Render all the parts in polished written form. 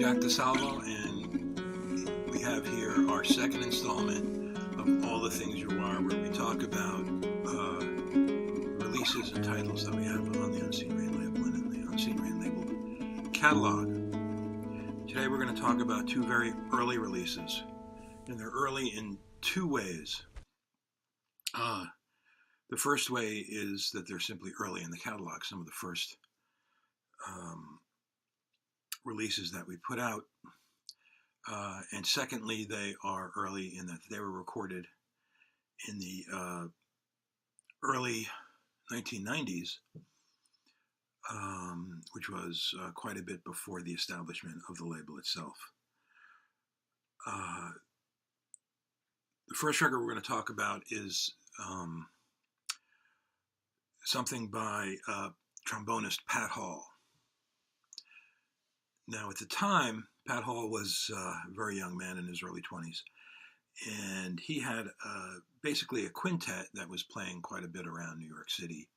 Jack DeSalvo, and we have here our second installment of All the Things You Are, where we talk about releases and titles that we have on the Unseen Rain label and in the Unseen Rain label catalog. Today we're going to talk about two very early releases, and they're early in two ways. The first way is that they're simply early in the catalog, some of the first releases that we put out. And secondly, they are early in that they were recorded in the early 1990s, which was quite a bit before the establishment of the label itself. The first record we're going to talk about is something by trombonist Pat Hall. Now, at the time, Pat Hall was a very young man in his early 20s, and he had basically a quintet that was playing quite a bit around New York City.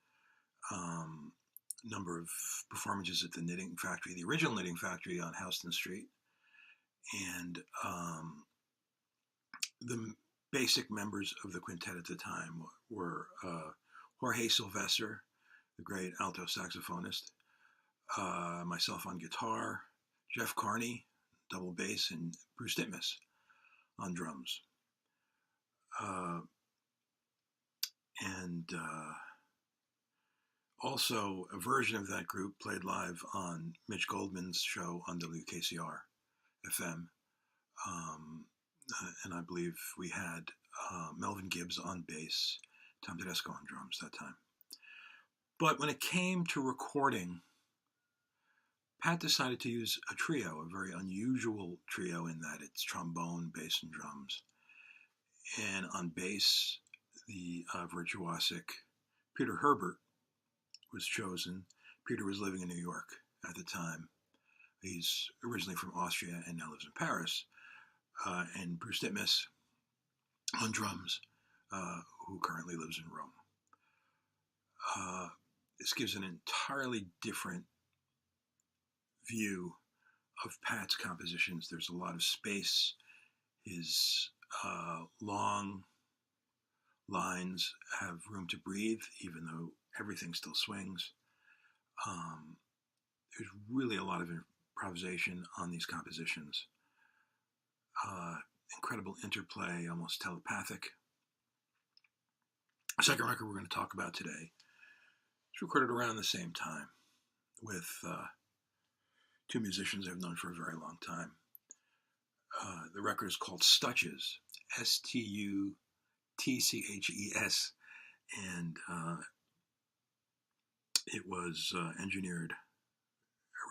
Number of performances at the Knitting Factory, the original Knitting Factory on Houston Street, and the basic members of the quintet at the time were Jorge Sylvester, the great alto saxophonist, myself on guitar, Jeff Carney, double bass, and Bruce Ditmas on drums. And also a version of that group played live on Mitch Goldman's show on WKCR FM. And I believe we had Melvin Gibbs on bass, Tom Tedesco on drums that time. But when it came to recording, Pat decided to use a trio, a very unusual trio in that it's trombone, bass, and drums. And on bass, the virtuosic Peter Herbert was chosen. Peter was living in New York at the time. He's originally from Austria and now lives in Paris. And Bruce Ditmas on drums, who currently lives in Rome. This gives an entirely different view of Pat's compositions. There's a lot of space. His long lines have room to breathe, even though everything still swings. There's really a lot of improvisation on these compositions. Incredible interplay, almost telepathic. The second record we're going to talk about today is recorded around the same time with two musicians I've known for a very long time. The record is called Stutches, Stutches, and it was engineered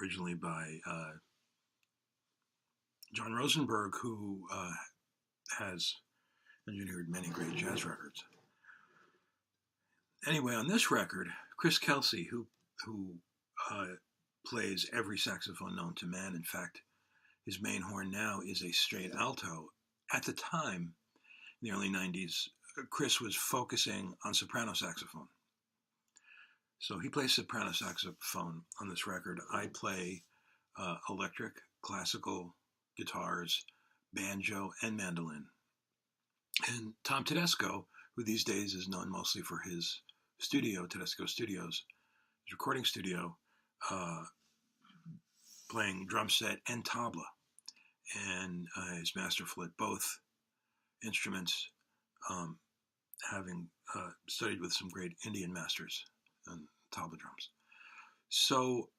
originally by John Rosenberg, who has engineered many great jazz records. Anyway, on this record, Chris Kelsey, who plays every saxophone known to man. In fact, his main horn now is a straight alto. At the time, in the early 90s, Chris was focusing on soprano saxophone. So he plays soprano saxophone on this record. I play electric, classical guitars, banjo, and mandolin. And Tom Tedesco, who these days is known mostly for his studio, Tedesco Studios, his recording studio, playing drum set and tabla, and his masterful at both instruments, having studied with some great Indian masters on tabla drums. So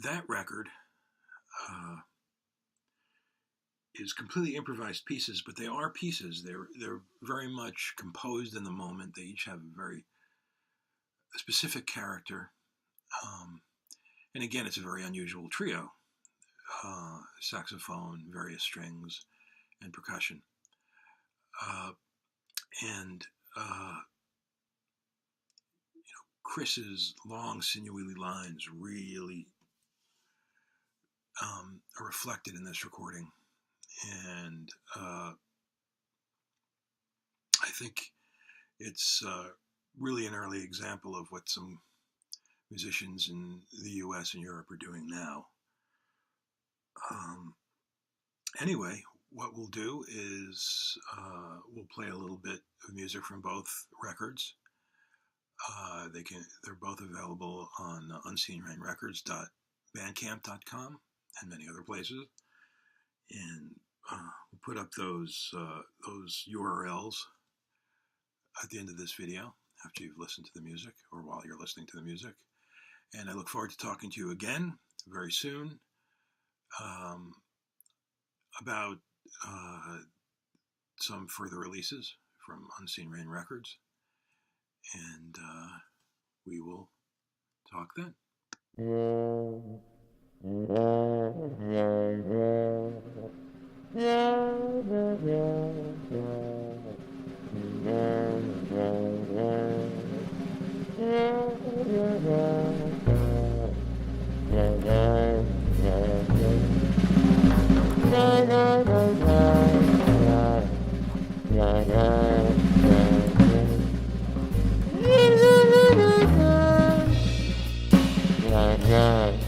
that record is completely improvised pieces, but they are pieces. They're very much composed in the moment. They each have a very specific character. And again, it's a very unusual trio. Saxophone, various strings, and percussion. Chris's long, sinewy lines really are reflected in this recording. And I think it's really an early example of what some musicians in the US and Europe are doing now. Anyway, what we'll do is we'll play a little bit of music from both records. They're both available on unseenrainrecords.bandcamp.com and many other places. And we'll put up those URLs at the end of this video after you've listened to the music or while you're listening to the music. And I look forward to talking to you again very soon about some further releases from Unseen Rain Records. And we will talk then. Yeah.